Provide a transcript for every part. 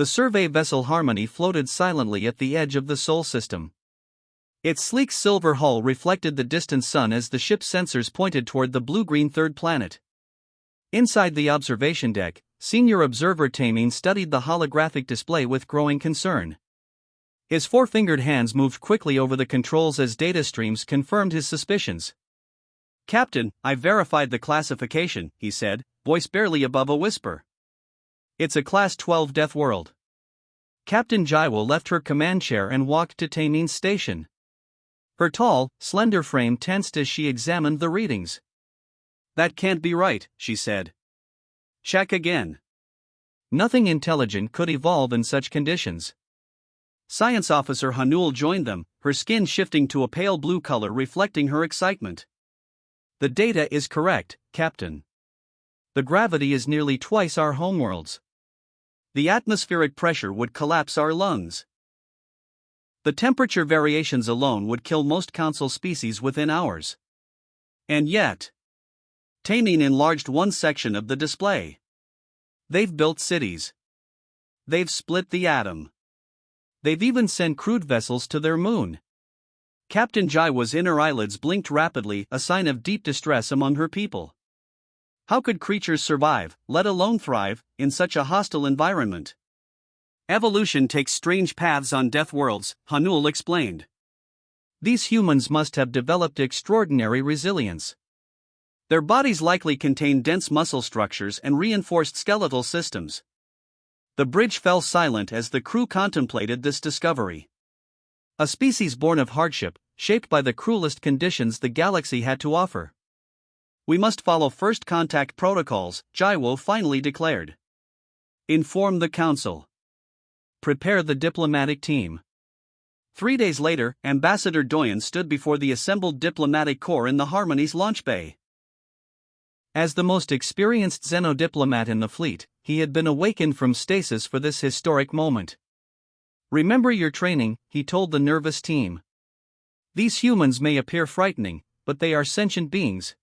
The survey vessel Harmony floated silently at the edge of the Sol system. Its sleek silver hull reflected the distant sun as the ship's sensors pointed toward the blue-green third planet. Inside the observation deck, senior observer Tamine studied the holographic display with growing concern. His four-fingered hands moved quickly over the controls as data streams confirmed his suspicions. "Captain, I've verified the classification," he said, voice barely above a whisper. "It's a Class 12 death world." Captain Jaiwo left her command chair and walked to Tamine's station. Her tall, slender frame tensed as she examined the readings. "That can't be right," she said. "Check again." Nothing intelligent could evolve in such conditions. Science Officer Hanul joined them, her skin shifting to a pale blue color reflecting her excitement. "The data is correct, Captain. The gravity is nearly twice our homeworld's. The atmospheric pressure would collapse our lungs. The temperature variations alone would kill most Council species within hours. And yet..." Tamine enlarged one section of the display. "They've built cities. They've split the atom. They've even sent crewed vessels to their moon." Captain Jaiwa's inner eyelids blinked rapidly, a sign of deep distress among her people. How could creatures survive, let alone thrive, in such a hostile environment? "Evolution takes strange paths on death worlds," Hanul explained. "These humans must have developed extraordinary resilience. Their bodies likely contain dense muscle structures and reinforced skeletal systems." The bridge fell silent as the crew contemplated this discovery. A species born of hardship, shaped by the cruelest conditions the galaxy had to offer. "We must follow first contact protocols," Jaiwo finally declared. "Inform the Council. Prepare the diplomatic team." 3 days later, Ambassador Doyen stood before the assembled diplomatic corps in the Harmony's launch bay. As the most experienced xenodiplomat in the fleet, he had been awakened from stasis for this historic moment. "Remember your training," he told the nervous team. "These humans may appear frightening, but they are sentient beings.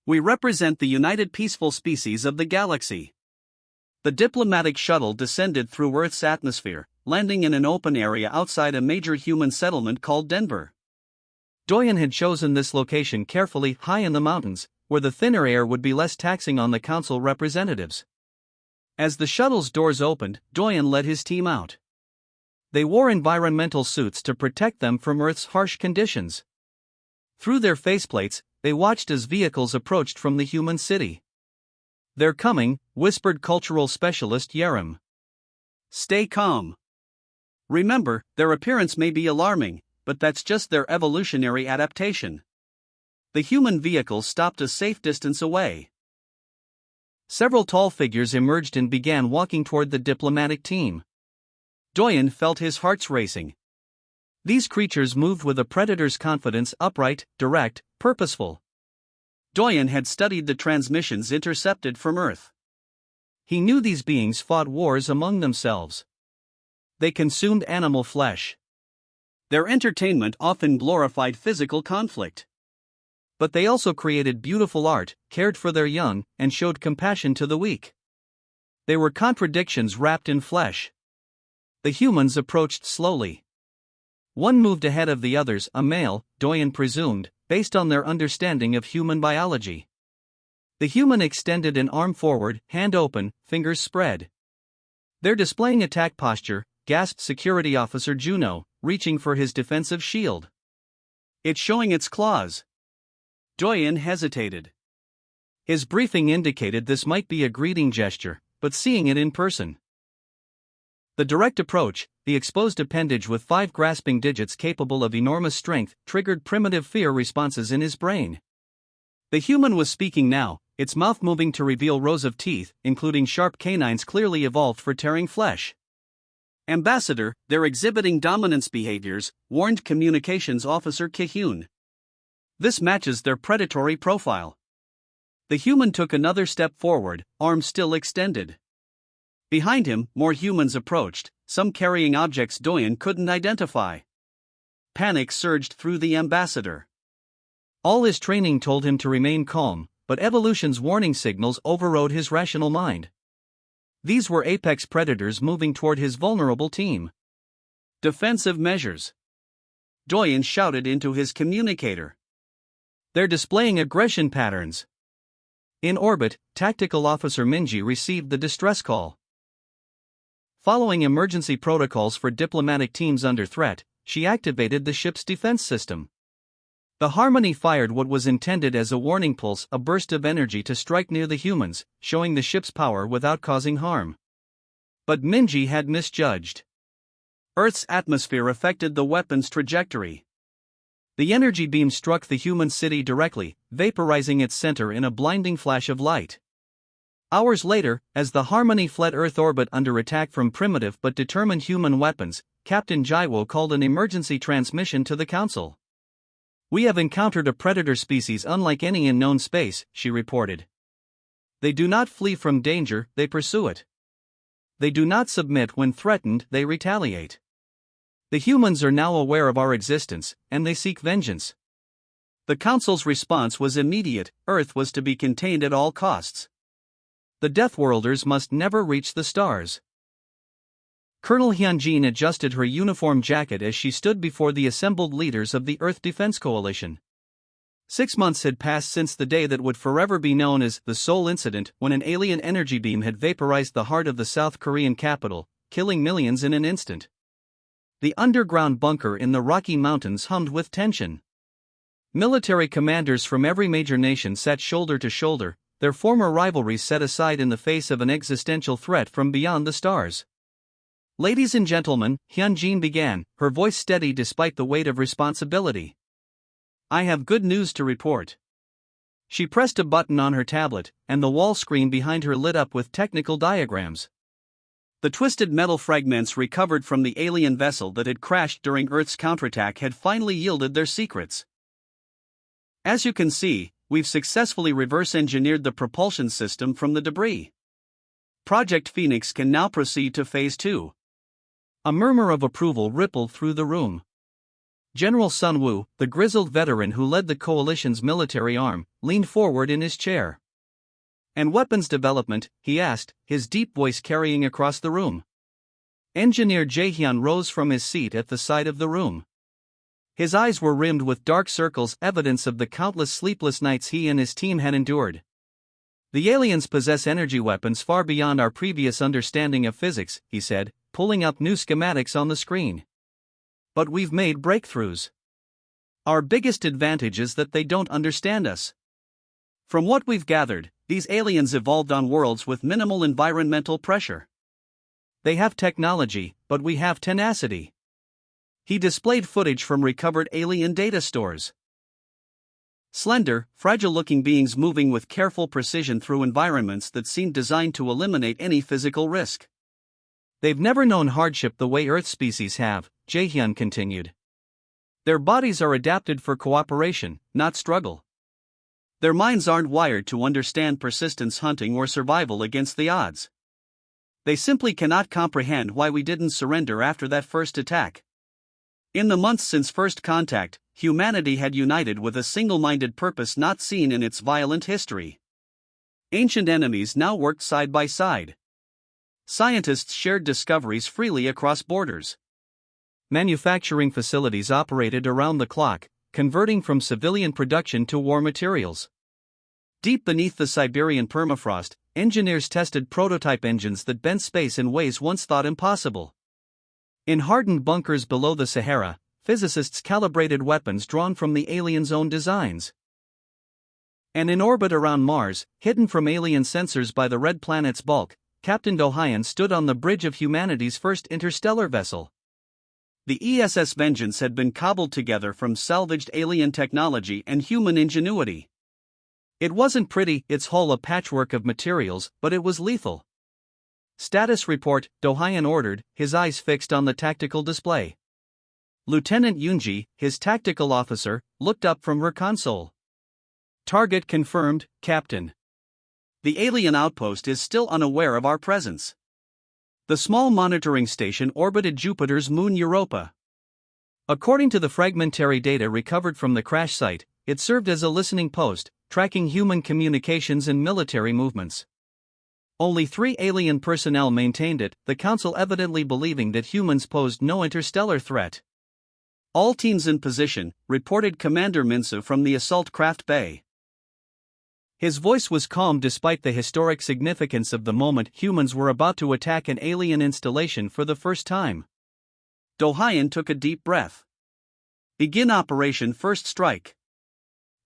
We represent the united peaceful species of the galaxy." The diplomatic shuttle descended through Earth's atmosphere, landing in an open area outside a major human settlement called Denver. Doyen had chosen this location carefully, high in the mountains, where the thinner air would be less taxing on the Council representatives. As the shuttle's doors opened, Doyen led his team out. They wore environmental suits to protect them from Earth's harsh conditions. Through their faceplates, they watched as vehicles approached from the human city. "They're coming," whispered cultural specialist Yerim. "Stay calm. Remember, their appearance may be alarming, but that's just their evolutionary adaptation." The human vehicle stopped a safe distance away. Several tall figures emerged and began walking toward the diplomatic team. Doyen felt his heart racing. These creatures moved with a predator's confidence, upright, direct, purposeful. Doyen had studied the transmissions intercepted from Earth. He knew these beings fought wars among themselves. They consumed animal flesh. Their entertainment often glorified physical conflict. But they also created beautiful art, cared for their young, and showed compassion to the weak. They were contradictions wrapped in flesh. The humans approached slowly. One moved ahead of the others, a male, Doyen presumed, based on their understanding of human biology. The human extended an arm forward, hand open, fingers spread. "They're displaying attack posture," gasped Security Officer Juno, reaching for his defensive shield. "It's showing its claws." Doyen hesitated. His briefing indicated this might be a greeting gesture, but seeing it in person. The direct approach, the exposed appendage with 5 grasping digits capable of enormous strength, triggered primitive fear responses in his brain. The human was speaking now, its mouth moving to reveal rows of teeth, including sharp canines clearly evolved for tearing flesh. "Ambassador, they're exhibiting dominance behaviors," warned Communications Officer Kihyun. "This matches their predatory profile." The human took another step forward, arms still extended. Behind him, more humans approached, some carrying objects Doyen couldn't identify. Panic surged through the ambassador. All his training told him to remain calm, but evolution's warning signals overrode his rational mind. These were apex predators moving toward his vulnerable team. Defensive measures. Doyen shouted into his communicator. They're displaying aggression patterns. In orbit, Tactical Officer Minji received the distress call. Following emergency protocols for diplomatic teams under threat, she activated the ship's defense system. The Harmony fired what was intended as a warning pulse, a burst of energy to strike near the humans, showing the ship's power without causing harm. But Minji had misjudged. Earth's atmosphere affected the weapon's trajectory. The energy beam struck the human city directly, vaporizing its center in a blinding flash of light. Hours later, as the Harmony fled Earth orbit under attack from primitive but determined human weapons, Captain Jaiwo called an emergency transmission to the Council. "We have encountered a predator species unlike any in known space," she reported. "They do not flee from danger, they pursue it. They do not submit when threatened, they retaliate. The humans are now aware of our existence, and they seek vengeance." The Council's response was immediate: Earth was to be contained at all costs. The DEATHWORLDERS must never reach the stars. Colonel Hyunjin adjusted her uniform jacket as she stood before the assembled leaders of the Earth Defense Coalition. 6 months had passed since the day that would forever be known as the Seoul Incident, when an alien energy beam had vaporized the heart of the South Korean capital, killing millions in an instant. The underground bunker in the Rocky Mountains hummed with tension. Military commanders from every major nation sat shoulder to shoulder, their former rivalries set aside in the face of an existential threat from beyond the stars. "Ladies and gentlemen," Hyunjin began, her voice steady despite the weight of responsibility. "I have good news to report." She pressed a button on her tablet, and the wall screen behind her lit up with technical diagrams. The twisted metal fragments recovered from the alien vessel that had crashed during Earth's counterattack had finally yielded their secrets. "As you can see, we've successfully reverse-engineered the propulsion system from the debris. Project Phoenix can now proceed to Phase 2. A murmur of approval rippled through the room. General Sun Woo, the grizzled veteran who led the coalition's military arm, leaned forward in his chair. "And weapons development?" he asked, his deep voice carrying across the room. Engineer Jae-hyun rose from his seat at the side of the room. His eyes were rimmed with dark circles, evidence of the countless sleepless nights he and his team had endured. "The aliens possess energy weapons far beyond our previous understanding of physics," he said, pulling up new schematics on the screen. "But we've made breakthroughs. Our biggest advantage is that they don't understand us. From what we've gathered, these aliens evolved on worlds with minimal environmental pressure. They have technology, but we have tenacity." He displayed footage from recovered alien data stores. Slender, fragile-looking beings moving with careful precision through environments that seemed designed to eliminate any physical risk. "They've never known hardship the way Earth species have," Jae-hyun continued. "Their bodies are adapted for cooperation, not struggle. Their minds aren't wired to understand persistence, hunting, or survival against the odds. They simply cannot comprehend why we didn't surrender after that first attack. In the months since first contact, humanity had united with a single-minded purpose not seen in its violent history. Ancient enemies now worked side by side. Scientists shared discoveries freely across borders. Manufacturing facilities operated around the clock, converting from civilian production to war materials. Deep beneath the Siberian permafrost, engineers tested prototype engines that bent space in ways once thought impossible. In hardened bunkers below the Sahara, physicists calibrated weapons drawn from the aliens' own designs. And in orbit around Mars, hidden from alien sensors by the red planet's bulk, Captain Do-hyun stood on the bridge of humanity's first interstellar vessel. The ESS Vengeance had been cobbled together from salvaged alien technology and human ingenuity. It wasn't pretty, its hull a patchwork of materials, but it was lethal. "Status report," Do-hyun ordered, his eyes fixed on the tactical display. Lieutenant Yoonji, his tactical officer, looked up from her console. "Target confirmed, Captain. The alien outpost is still unaware of our presence. The small monitoring station orbited Jupiter's moon Europa. According to the fragmentary data recovered from the crash site, it served as a listening post, tracking human communications and military movements. Only 3 alien personnel maintained it, the council evidently believing that humans posed no interstellar threat. "All teams in position," reported Commander Minsu from the assault craft bay. His voice was calm despite the historic significance of the moment. Humans were about to attack an alien installation for the first time. Do-Hyun took a deep breath. "Begin Operation First Strike."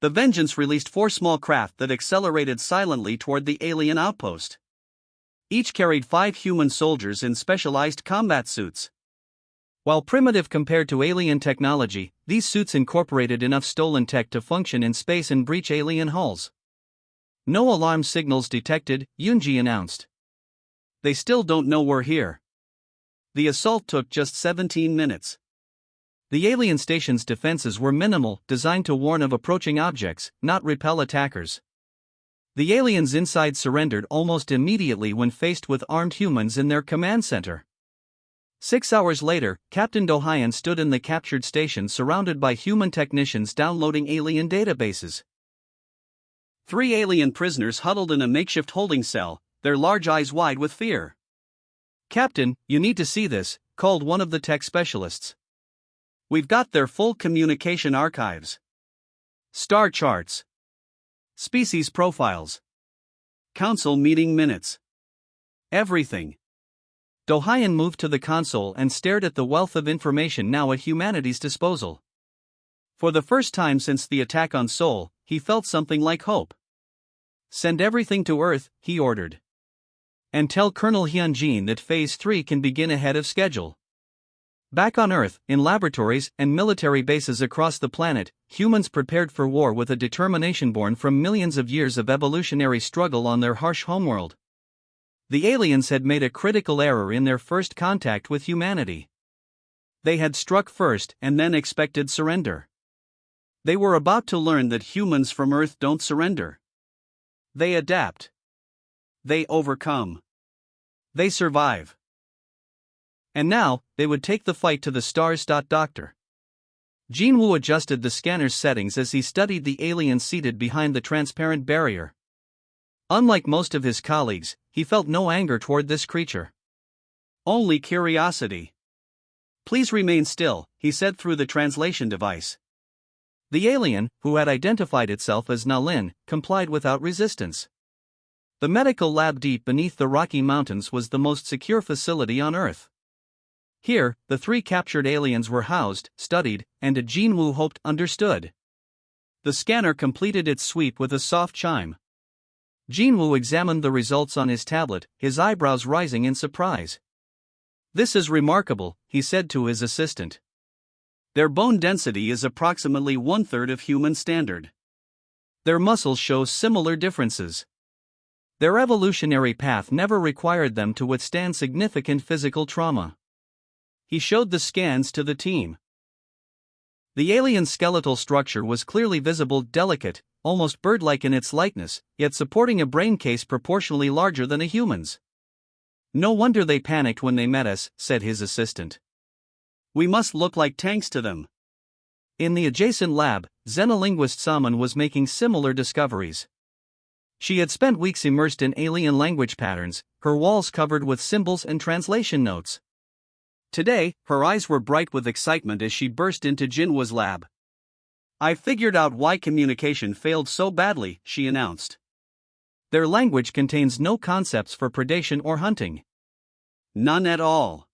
The Vengeance released 4 small craft that accelerated silently toward the alien outpost. Each carried 5 human soldiers in specialized combat suits. While primitive compared to alien technology, these suits incorporated enough stolen tech to function in space and breach alien hulls. "No alarm signals detected," Yoonji announced. "They still don't know we're here." The assault took just 17 minutes. The alien station's defenses were minimal, designed to warn of approaching objects, not repel attackers. The aliens inside surrendered almost immediately when faced with armed humans in their command center. 6 hours later, Captain Do-Hyun stood in the captured station surrounded by human technicians downloading alien databases. 3 alien prisoners huddled in a makeshift holding cell, their large eyes wide with fear. "Captain, you need to see this," called one of the tech specialists. "We've got their full communication archives. Star charts. Species profiles. Council meeting minutes. Everything." Do-Hyun moved to the console and stared at the wealth of information now at humanity's disposal. For the first time since the attack on Seoul, he felt something like hope. "Send everything to Earth," he ordered. "And tell Colonel Hyunjin that Phase 3 can begin ahead of schedule." Back on Earth, in laboratories and military bases across the planet, humans prepared for war with a determination born from millions of years of evolutionary struggle on their harsh homeworld. The aliens had made a critical error in their first contact with humanity. They had struck first and then expected surrender. They were about to learn that humans from Earth don't surrender. They adapt. They overcome. They survive. And now, they would take the fight to the stars. Dr. Jinwoo adjusted the scanner's settings as he studied the aliens seated behind the transparent barrier. Unlike most of his colleagues, he felt no anger toward this creature. Only curiosity. "Please remain still," he said through the translation device. The alien, who had identified itself as Nalin, complied without resistance. The medical lab deep beneath the Rocky Mountains was the most secure facility on Earth. Here, the 3 captured aliens were housed, studied, and Jinwoo hoped understood. The scanner completed its sweep with a soft chime. Jinwoo examined the results on his tablet, his eyebrows rising in surprise. "This is remarkable," he said to his assistant. "Their bone density is approximately 1/3 of human standard. Their muscles show similar differences. Their evolutionary path never required them to withstand significant physical trauma." He showed the scans to the team. The alien skeletal structure was clearly visible, delicate, almost bird-like in its likeness, yet supporting a brain case proportionally larger than a human's. "No wonder they panicked when they met us," said his assistant. "We must look like tanks to them." In the adjacent lab, xenolinguist Salmon was making similar discoveries. She had spent weeks immersed in alien language patterns, her walls covered with symbols and translation notes. Today, her eyes were bright with excitement as she burst into Jinwoo's lab. "I figured out why communication failed so badly," she announced. "Their language contains no concepts for predation or hunting. None at all.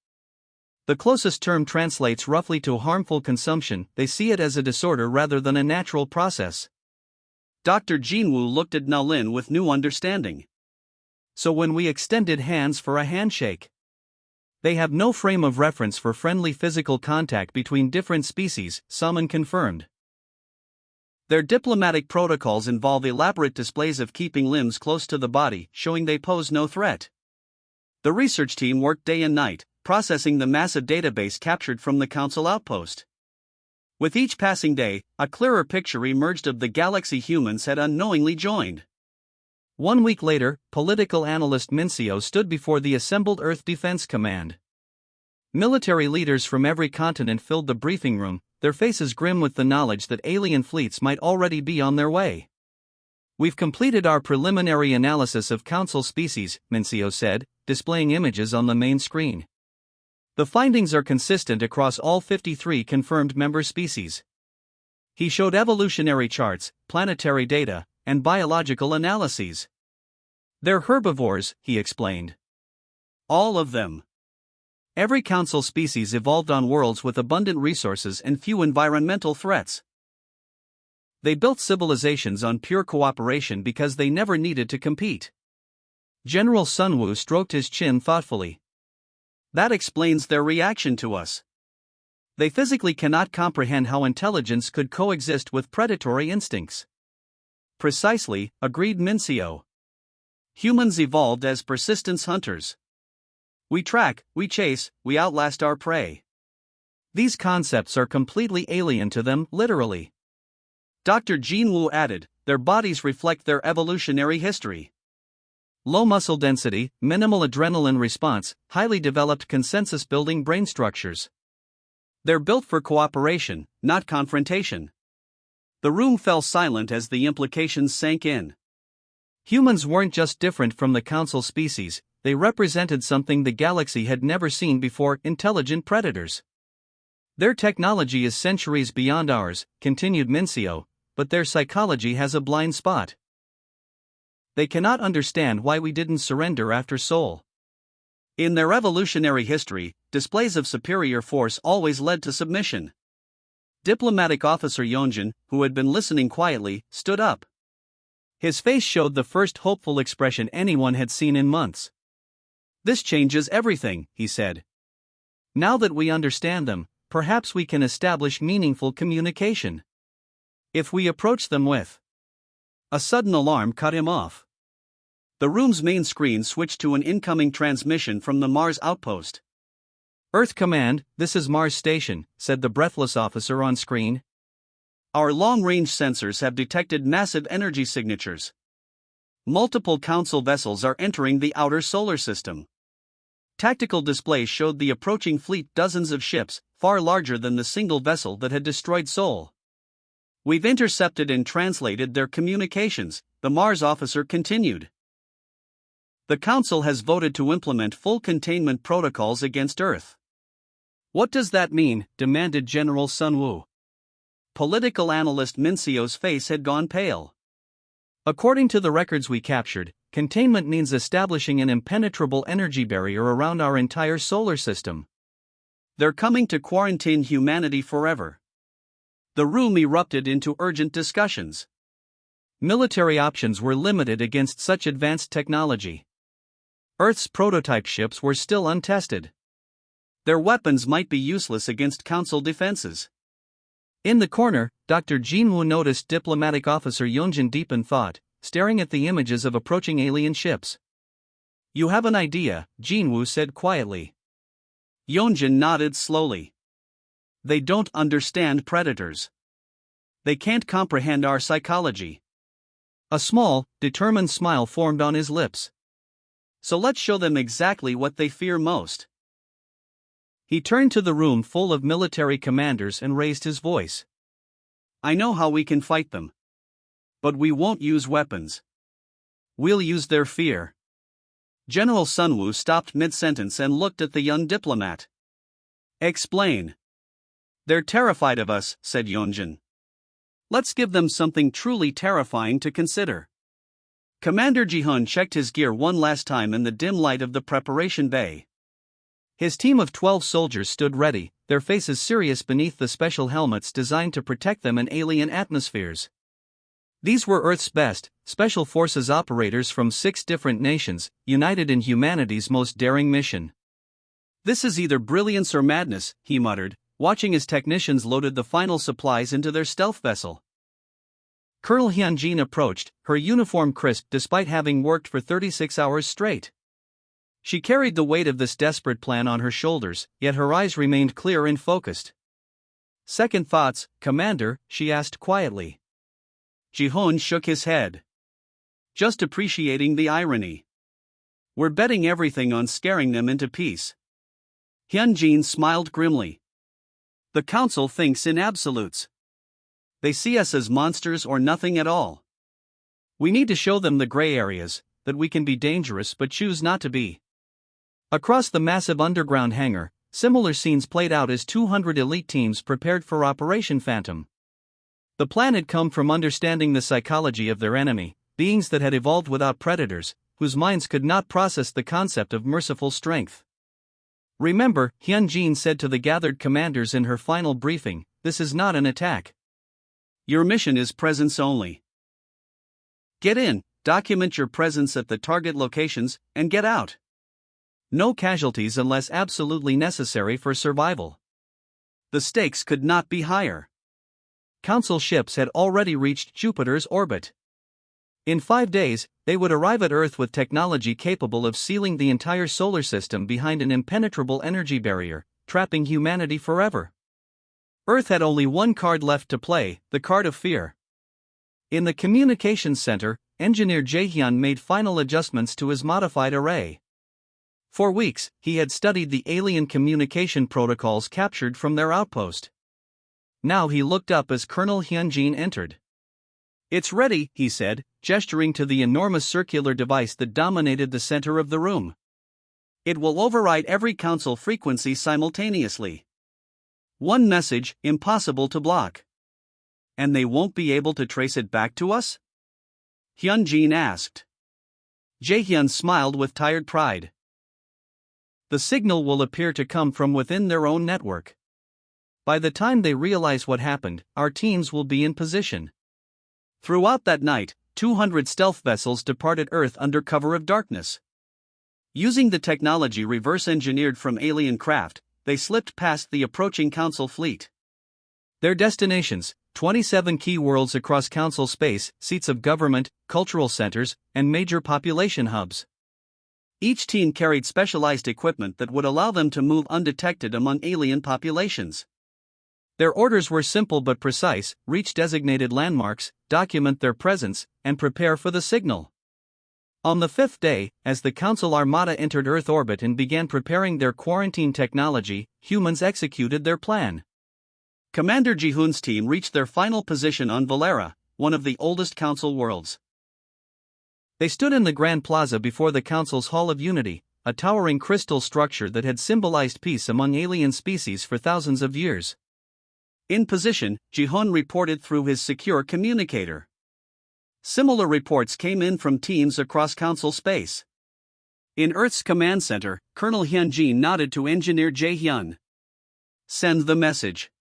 The closest term translates roughly to harmful consumption. They see it as a disorder rather than a natural process." Dr. Jinwoo looked at Nalin with new understanding. "So when we extended hands for a handshake, they have no frame of reference for friendly physical contact between different species," Salmon confirmed. "Their diplomatic protocols involve elaborate displays of keeping limbs close to the body, showing they pose no threat." The research team worked day and night, processing the massive database captured from the Council outpost. With each passing day, a clearer picture emerged of the galaxy humans had unknowingly joined. 1 week later, political analyst Minseo stood before the assembled Earth Defense Command. Military leaders from every continent filled the briefing room, their faces grim with the knowledge that alien fleets might already be on their way. We've completed our preliminary analysis of Council species, Mincio said, displaying images on the main screen. The findings are consistent across all 53 confirmed member species. He showed evolutionary charts, planetary data, and biological analyses. They're herbivores, he explained. All of them. Every Council species evolved on worlds with abundant resources and few environmental threats. They built civilizations on pure cooperation because they never needed to compete. General Sunwoo stroked his chin thoughtfully. That explains their reaction to us. They physically cannot comprehend how intelligence could coexist with predatory instincts. Precisely, agreed Mincio. Humans evolved as persistence hunters. We track, we chase, we outlast our prey. These concepts are completely alien to them, literally. Dr. Jinwoo added, their bodies reflect their evolutionary history. Low muscle density, minimal adrenaline response, highly developed consensus-building brain structures. They're built for cooperation, not confrontation. The room fell silent as the implications sank in. Humans weren't just different from the Council species, they represented something the galaxy had never seen before: intelligent predators. Their technology is centuries beyond ours, continued Mincio, but their psychology has a blind spot. They cannot understand why we didn't surrender after Seoul. In their evolutionary history, displays of superior force always led to submission. Diplomatic Officer Yeonjun, who had been listening quietly, stood up. His face showed the first hopeful expression anyone had seen in months. This changes everything, he said. Now that we understand them, perhaps we can establish meaningful communication. If we approach them with... A sudden alarm cut him off. The room's main screen switched to an incoming transmission from the Mars outpost. Earth Command, this is Mars Station, said the breathless officer on screen. Our long-range sensors have detected massive energy signatures. Multiple Council vessels are entering the outer solar system. Tactical displays showed the approaching fleet, dozens of ships, far larger than the single vessel that had destroyed Seoul. We've intercepted and translated their communications, the Mars officer continued. The Council has voted to implement full containment protocols against Earth. What does that mean? Demanded General Sunwoo. Political analyst Mincio's face had gone pale. According to the records we captured, containment means establishing an impenetrable energy barrier around our entire solar system. They're coming to quarantine humanity forever. The room erupted into urgent discussions. Military options were limited against such advanced technology. Earth's prototype ships were still untested. Their weapons might be useless against Council defenses. In the corner, Dr. Jinwoo noticed Diplomatic Officer Yeonjun deep in thought, staring at the images of approaching alien ships. You have an idea, Jinwoo said quietly. Yeonjun nodded slowly. They don't understand predators. They can't comprehend our psychology. A small, determined smile formed on his lips. So let's show them exactly what they fear most. He turned to the room full of military commanders and raised his voice. I know how we can fight them. But we won't use weapons. We'll use their fear. General Sunwoo stopped mid-sentence and looked at the young diplomat. Explain. They're terrified of us, said Yeonjun. Let's give them something truly terrifying to consider. Commander Ji-hun checked his gear one last time in the dim light of the preparation bay. His team of 12 soldiers stood ready, their faces serious beneath the special helmets designed to protect them in alien atmospheres. These were Earth's best, special forces operators from 6 different nations, united in humanity's most daring mission. This is either brilliance or madness, he muttered, watching as technicians loaded the final supplies into their stealth vessel. Colonel Hyunjin approached, her uniform crisp despite having worked for 36 hours straight. She carried the weight of this desperate plan on her shoulders, yet her eyes remained clear and focused. Second thoughts, Commander? She asked quietly. Ji-hun shook his head. Just appreciating the irony. We're betting everything on scaring them into peace. Hyunjin smiled grimly. The Council thinks in absolutes. They see us as monsters or nothing at all. We need to show them the gray areas, that we can be dangerous but choose not to be. Across the massive underground hangar, similar scenes played out as 200 elite teams prepared for Operation Phantom. The plan had come from understanding the psychology of their enemy, beings that had evolved without predators, whose minds could not process the concept of merciful strength. Remember, Hyun-jin said to the gathered commanders in her final briefing, "This is not an attack. Your mission is presence only. Get in, document your presence at the target locations, and get out. No casualties unless absolutely necessary for survival." The stakes could not be higher. Council ships had already reached Jupiter's orbit. In 5 days, they would arrive at Earth with technology capable of sealing the entire solar system behind an impenetrable energy barrier, trapping humanity forever. Earth had only one card left to play, the card of fear. In the communications center, engineer Jae-hyun made final adjustments to his modified array. For weeks, he had studied the alien communication protocols captured from their outpost. Now he looked up as Colonel Hyun-jin entered. "It's ready," he said, gesturing to the enormous circular device that dominated the center of the room. "It will override every council frequency simultaneously. One message, impossible to block." "And they won't be able to trace it back to us?" Hyun-jin asked. Jae-hyun smiled with tired pride. "The signal will appear to come from within their own network. By the time they realize what happened, our teams will be in position." Throughout that night, 200 stealth vessels departed Earth under cover of darkness. Using the technology reverse-engineered from alien craft, they slipped past the approaching Council fleet. Their destinations: 27 key worlds across Council space, seats of government, cultural centers, and major population hubs. Each team carried specialized equipment that would allow them to move undetected among alien populations. Their orders were simple but precise: reach designated landmarks, document their presence, and prepare for the signal. On the 5th day, as the Council Armada entered Earth orbit and began preparing their quarantine technology, humans executed their plan. Commander Ji-hoon's team reached their final position on Valera, one of the oldest Council worlds. They stood in the Grand Plaza before the Council's Hall of Unity, a towering crystal structure that had symbolized peace among alien species for thousands of years. In position, Ji-hoon reported through his secure communicator. Similar reports came in from teams across Council space. In Earth's command center, Colonel Hyun-jin nodded to Engineer Jae-hyun. "Send the message."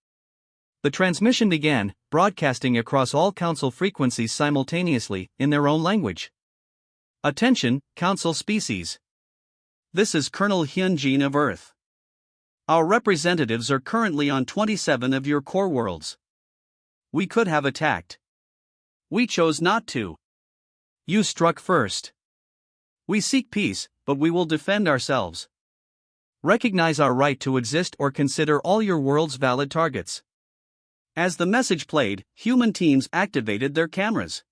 The transmission began, broadcasting across all Council frequencies simultaneously, in their own language. "Attention, Council species. This is Colonel Hyun-jin of Earth. Our representatives are currently on 27 of your core worlds. We could have attacked. We chose not to. You struck first. We seek peace, but we will defend ourselves. Recognize our right to exist or consider all your worlds valid targets." As the message played, human teams activated their cameras.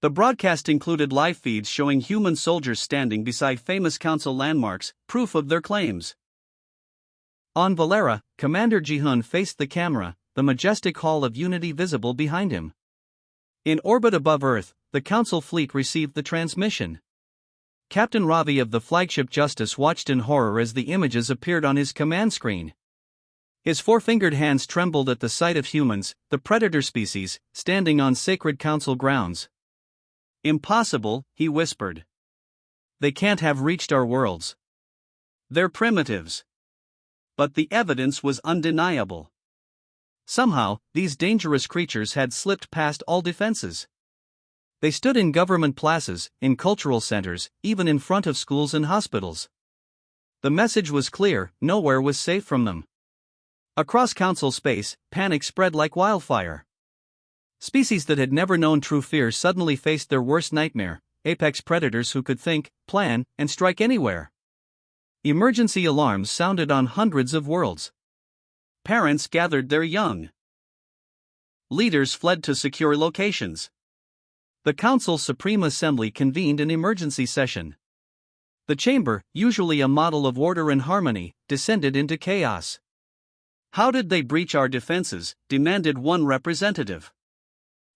The broadcast included live feeds showing human soldiers standing beside famous Council landmarks, proof of their claims. On Valera, Commander Ji-hoon faced the camera, the majestic Hall of Unity visible behind him. In orbit above Earth, the Council fleet received the transmission. Captain Ravi of the flagship Justice watched in horror as the images appeared on his command screen. His four-fingered hands trembled at the sight of humans, the predator species, standing on sacred Council grounds. "Impossible," he whispered. "They can't have reached our worlds. They're primitives." But the evidence was undeniable. Somehow, these dangerous creatures had slipped past all defenses. They stood in government plazas, in cultural centers, even in front of schools and hospitals. The message was clear: nowhere was safe from them. Across Council space, panic spread like wildfire. Species that had never known true fear suddenly faced their worst nightmare: apex predators who could think, plan, and strike anywhere. Emergency alarms sounded on hundreds of worlds. Parents gathered their young. Leaders fled to secure locations. The Council's Supreme Assembly convened an emergency session. The chamber, usually a model of order and harmony, descended into chaos. "How did they breach our defenses?" demanded one representative.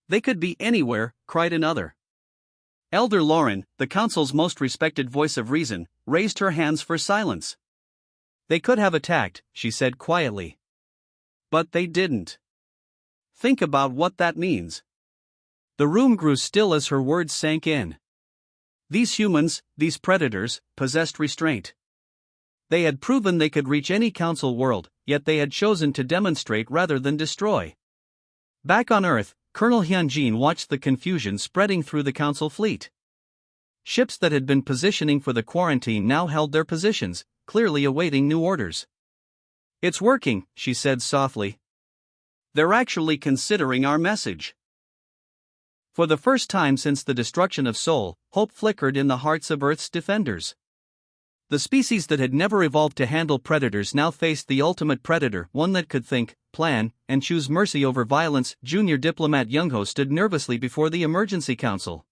"They could be anywhere," cried another. Elder Lauren, the council's most respected voice of reason, raised her hands for silence. They could have attacked, she said quietly. But they didn't. Think about what that means. The room grew still as her words sank in. These humans, these predators, possessed restraint. They had proven they could reach any council world, yet they had chosen to demonstrate rather than destroy. Back on Earth, Colonel Hyunjin watched the confusion spreading through the council fleet. Ships that had been positioning for the quarantine now held their positions, clearly awaiting new orders. "It's working," she said softly. "They're actually considering our message." For the first time since the destruction of Sol, hope flickered in the hearts of Earth's defenders. The species that had never evolved to handle predators now faced the ultimate predator, one that could think, plan, and choose mercy over violence. Junior diplomat Young-ho stood nervously before the emergency council.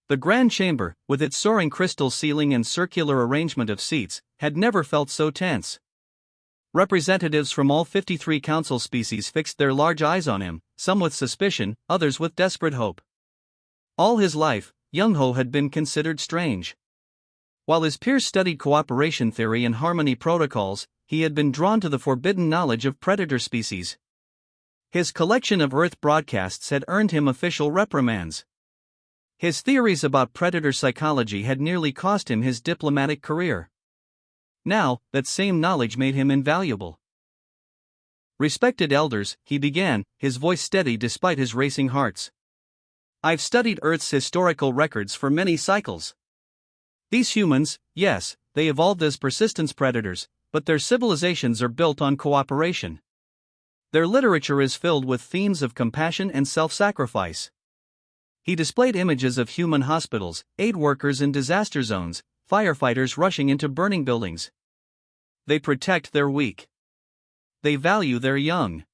The Grand Chamber, with its soaring crystal ceiling and circular arrangement of seats, had never felt so tense. Representatives from all 53 council species fixed their large eyes on him, some with suspicion, others with desperate hope. All his life, Young-ho had been considered strange. While his peers studied cooperation theory and harmony protocols, he had been drawn to the forbidden knowledge of predator species. His collection of Earth broadcasts had earned him official reprimands. His theories about predator psychology had nearly cost him his diplomatic career. Now, that same knowledge made him invaluable. "Respected elders," he began, his voice steady despite his racing hearts. "I've studied Earth's historical records for many cycles. These humans, yes, they evolved as persistence predators, but their civilizations are built on cooperation. Their literature is filled with themes of compassion and self-sacrifice." He displayed images of human hospitals, aid workers in disaster zones, firefighters rushing into burning buildings. They protect their weak. They value their young.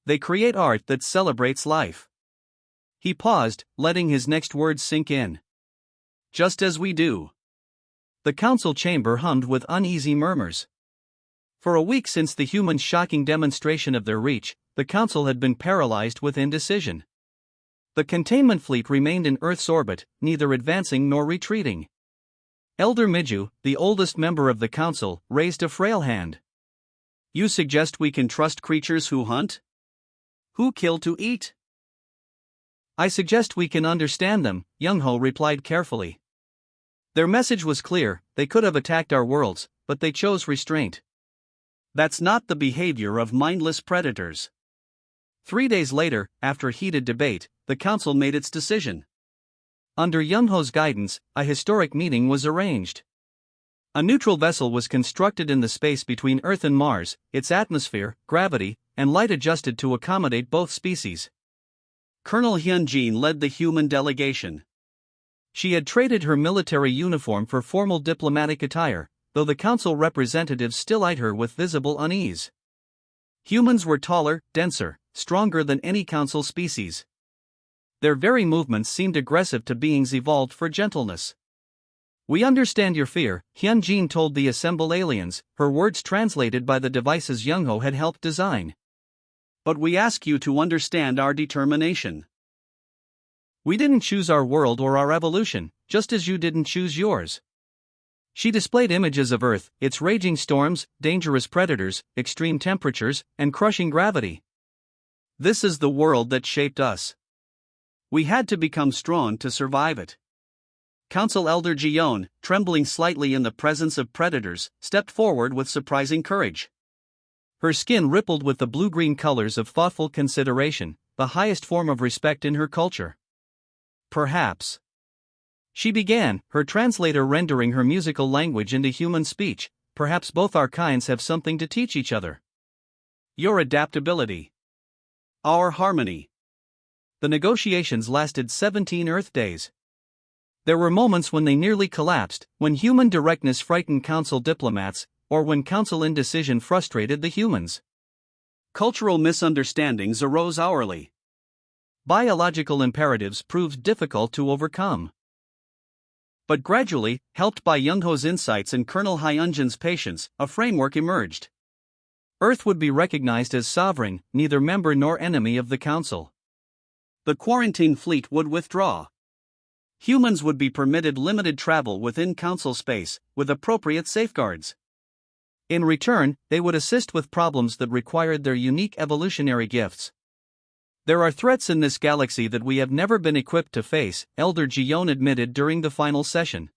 They create art that celebrates life. He paused, letting his next words sink in. "Just as we do." The council chamber hummed with uneasy murmurs. For a week since the humans' shocking demonstration of their reach, the council had been paralyzed with indecision. The containment fleet remained in Earth's orbit, neither advancing nor retreating. Elder Miju, the oldest member of the council, raised a frail hand. "You suggest we can trust creatures who hunt? Who kill to eat?" "I suggest we can understand them," Young-ho replied carefully. "Their message was clear, they could have attacked our worlds, but they chose restraint. That's not the behavior of mindless predators." 3 days later, after heated debate, the council made its decision. Under Young-ho's guidance, a historic meeting was arranged. A neutral vessel was constructed in the space between Earth and Mars, its atmosphere, gravity, and light adjusted to accommodate both species. Colonel Hyunjin led the human delegation. She had traded her military uniform for formal diplomatic attire, though the council representatives still eyed her with visible unease. Humans were taller, denser, stronger than any council species. Their very movements seemed aggressive to beings evolved for gentleness. "We understand your fear," Hyunjin told the assembled aliens, her words translated by the devices Young-ho had helped design. "But we ask you to understand our determination. We didn't choose our world or our evolution, just as you didn't choose yours." She displayed images of Earth, its raging storms, dangerous predators, extreme temperatures, and crushing gravity. "This is the world that shaped us. We had to become strong to survive it." Council Elder Jion, trembling slightly in the presence of predators, stepped forward with surprising courage. Her skin rippled with the blue-green colors of thoughtful consideration, the highest form of respect in her culture. "Perhaps," she began, her translator rendering her musical language into human speech, "perhaps both our kinds have something to teach each other. Your adaptability. Our harmony." The negotiations lasted 17 Earth days. There were moments when they nearly collapsed, when human directness frightened council diplomats, or when council indecision frustrated the humans. Cultural misunderstandings arose hourly. Biological imperatives proved difficult to overcome. But gradually, helped by Young-ho's insights and Colonel Hyunjin's patience, a framework emerged. Earth would be recognized as sovereign, neither member nor enemy of the Council. The quarantine fleet would withdraw. Humans would be permitted limited travel within Council space, with appropriate safeguards. In return, they would assist with problems that required their unique evolutionary gifts. There are threats in this galaxy that we have never been equipped to face, Elder Gion admitted during the final session.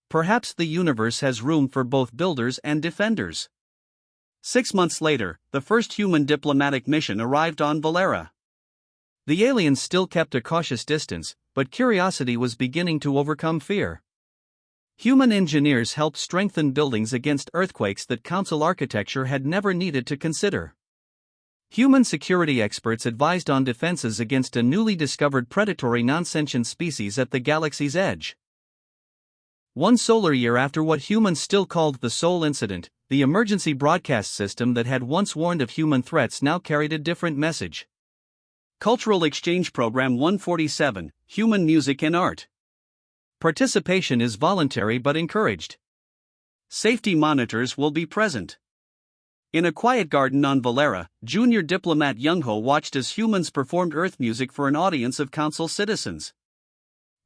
Perhaps the universe has room for both builders and defenders. 6 months later, the first human diplomatic mission arrived on Valera. The aliens still kept a cautious distance, but curiosity was beginning to overcome fear. Human engineers helped strengthen buildings against earthquakes that Council architecture had never needed to consider. Human security experts advised on defenses against a newly discovered predatory non-sentient species at the galaxy's edge. 1 solar year after what humans still called the Sol Incident, the emergency broadcast system that had once warned of human threats now carried a different message. Cultural Exchange Program 147, Human Music and Art. Participation is voluntary but encouraged. Safety monitors will be present. In a quiet garden on Valera, junior diplomat Young-ho watched as humans performed Earth music for an audience of Council citizens.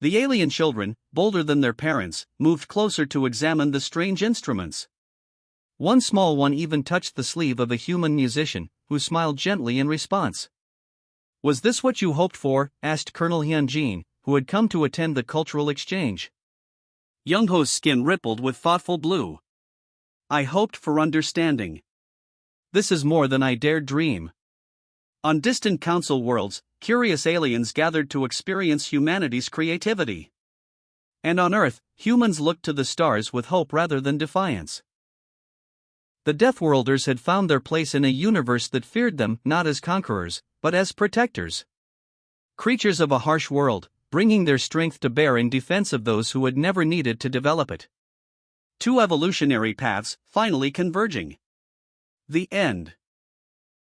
The alien children, bolder than their parents, moved closer to examine the strange instruments. One small one even touched the sleeve of a human musician, who smiled gently in response. "Was this what you hoped for?" asked Colonel Hyun-jin, who had come to attend the cultural exchange. Young-ho's skin rippled with thoughtful blue. "I hoped for understanding. This is more than I dared dream." On distant Council worlds, curious aliens gathered to experience humanity's creativity. And on Earth, humans looked to the stars with hope rather than defiance. The DEATHWORLDERS had found their place in a universe that feared them not as conquerors, but as protectors. Creatures of a harsh world, bringing their strength to bear in defense of those who had never needed to develop it. 2 evolutionary paths, finally converging. The end.